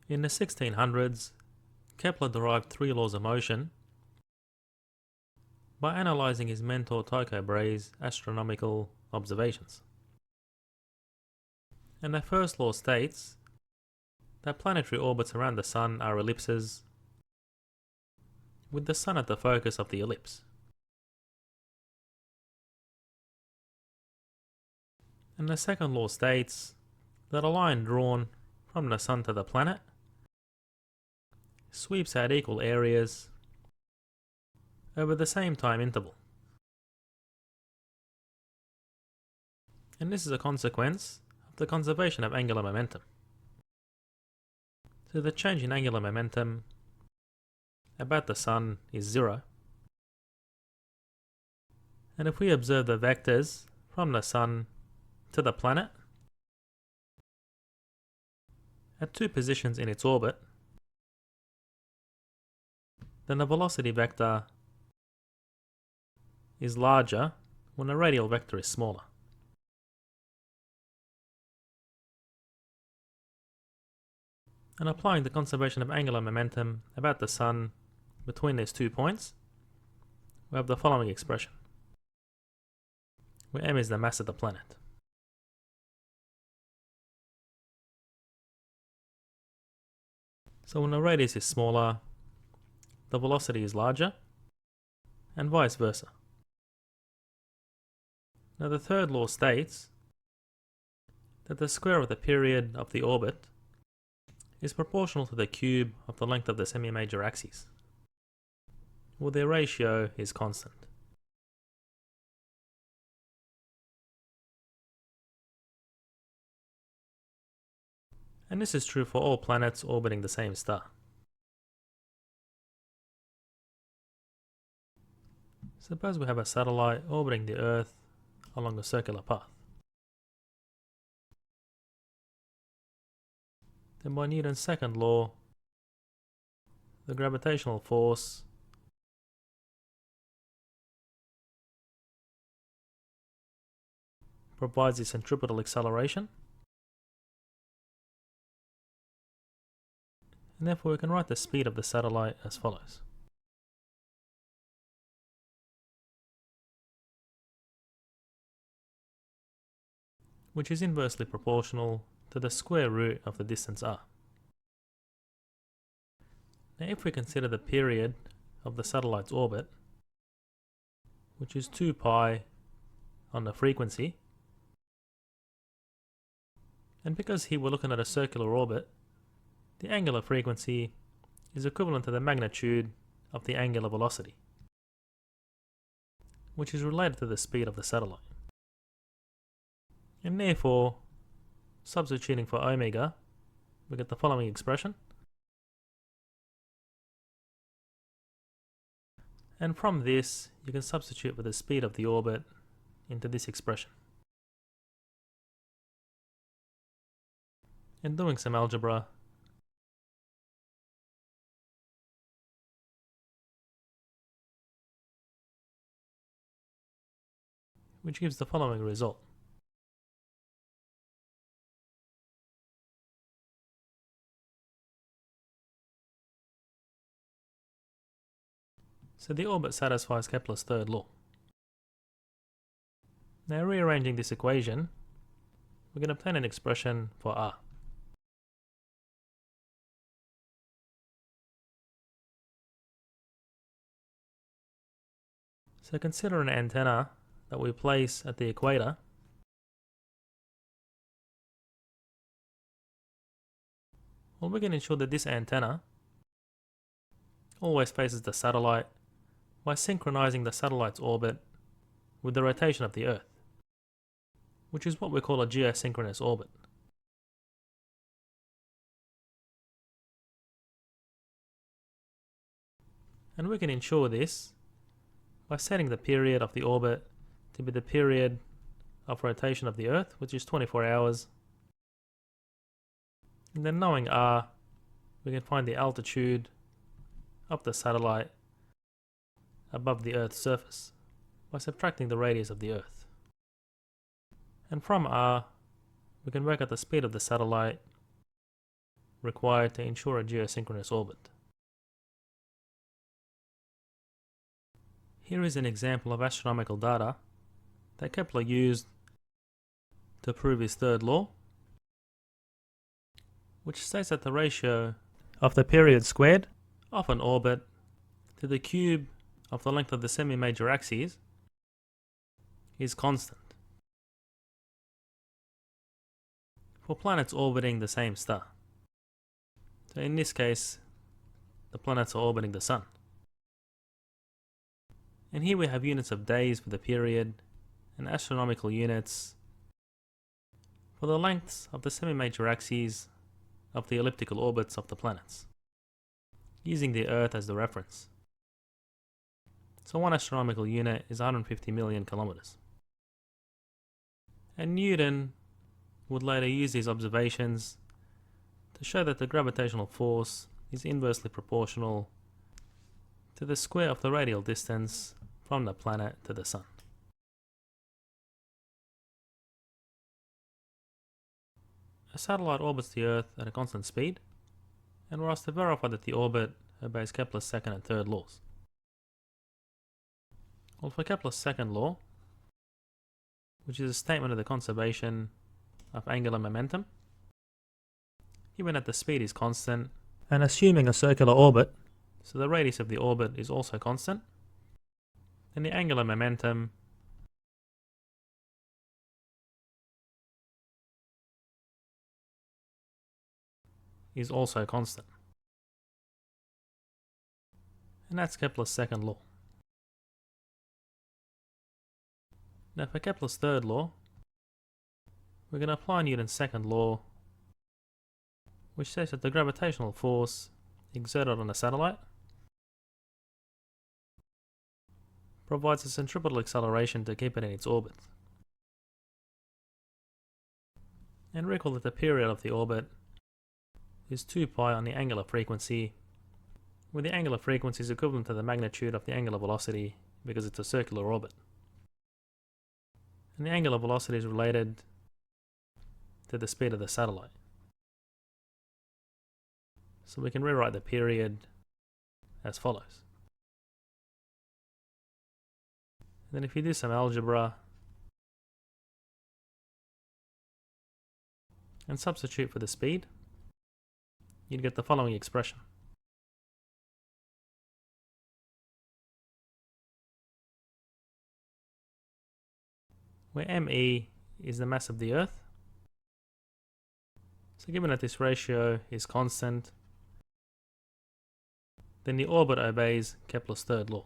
In the 1600s, Kepler derived three laws of motion by analysing his mentor Tycho Brahe's astronomical observations. And the first law states that planetary orbits around the Sun are ellipses, with the Sun at the focus of the ellipse. And the second law states that a line drawn from the Sun to the planet sweeps out equal areas over the same time interval. And this is a consequence of the conservation of angular momentum. So the change in angular momentum about the Sun is zero. And if we observe the vectors from the Sun to the planet at two positions in its orbit, then the velocity vector is larger when the radial vector is smaller. And applying the conservation of angular momentum about the Sun between these 2 points, we have the following expression, where m is the mass of the planet. So when the radius is smaller, the velocity is larger, and vice versa. Now the third law states that the square of the period of the orbit is proportional to the cube of the length of the semi-major axes, where their ratio is constant. And this is true for all planets orbiting the same star. Suppose we have a satellite orbiting the Earth along a circular path. Then by Newton's second law, the gravitational force provides the centripetal acceleration, and therefore we can write the speed of the satellite as follows. Which is inversely proportional to the square root of the distance r. Now if we consider the period of the satellite's orbit, which is 2 pi on the frequency, and because here we're looking at a circular orbit, the angular frequency is equivalent to the magnitude of the angular velocity, which is related to the speed of the satellite. And therefore, substituting for omega, we get the following expression. And from this, you can substitute for the speed of the orbit into this expression. And doing some algebra, which gives the following result. So the orbit satisfies Kepler's third law. Now rearranging this equation, we can obtain an expression for r. So consider an antenna that we place at the equator. Well, we can ensure that this antenna always faces the satellite by synchronizing the satellite's orbit with the rotation of the Earth, which is what we call a geosynchronous orbit. And we can ensure this by setting the period of the orbit to be the period of rotation of the Earth, which is 24 hours. And then knowing r, we can find the altitude of the satellite above the Earth's surface by subtracting the radius of the Earth. And from r, we can work out the speed of the satellite required to ensure a geosynchronous orbit. Here is an example of astronomical data that Kepler used to prove his third law, which states that the ratio of the period squared of an orbit to the cube of the length of the semi-major axes is constant for planets orbiting the same star. So in this case, the planets are orbiting the Sun. And here we have units of days for the period and astronomical units for the lengths of the semi-major axes of the elliptical orbits of the planets, using the Earth as the reference. So one astronomical unit is 150 million kilometers. And Newton would later use these observations to show that the gravitational force is inversely proportional to the square of the radial distance from the planet to the Sun. A satellite orbits the Earth at a constant speed, and we're asked to verify that the orbit obeys Kepler's second and third laws. Well, for Kepler's second law, which is a statement of the conservation of angular momentum, given that the speed is constant, and assuming a circular orbit, so the radius of the orbit is also constant, then the angular momentum is also constant. And that's Kepler's second law. Now for Kepler's third law, we're going to apply Newton's second law, which says that the gravitational force exerted on a satellite provides a centripetal acceleration to keep it in its orbit. And recall that the period of the orbit is 2 pi on the angular frequency, where the angular frequency is equivalent to the magnitude of the angular velocity because it's a circular orbit. And the angular velocity is related to the speed of the satellite. So we can rewrite the period as follows. And then if you do some algebra and substitute for the speed, you'd get the following expression. Where me is the mass of the Earth. So given that this ratio is constant, then the orbit obeys Kepler's third law.